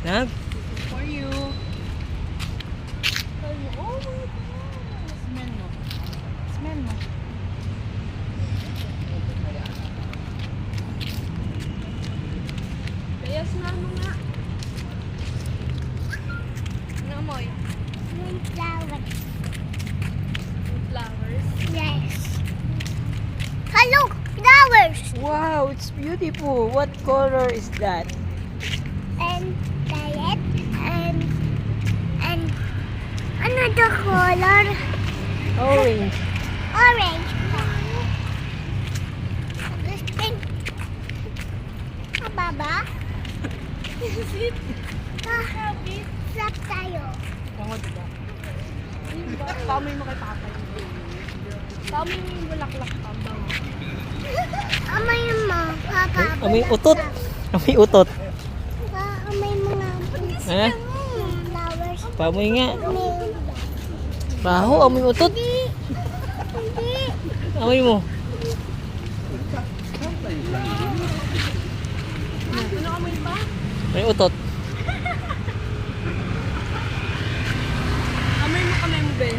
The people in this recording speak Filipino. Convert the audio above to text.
Nag? For you. Oh my God. Smell mo. Smell mo. Kaya smell mo nga. Namoy. Flower. Flowers. Yes. Hello, flowers. Wow, it's beautiful. What color is that? And red and another color, Orange. orange. This pink. Baba. Sit. Kahapit. Slap tayo. Oo, diba? Diba? Tamoy mo kay tatay. Tamoy mo yung bulaklak tambang. Amay mo, Papa. Amoy utot. Amoy utot. Amay mo nga. Ha? Flowers. Pamoy nga. Amay. Baho, amoy utot. Hindi. Amoy mo. Ano amoy pa? May utot. Amoy mo kamay mo, be.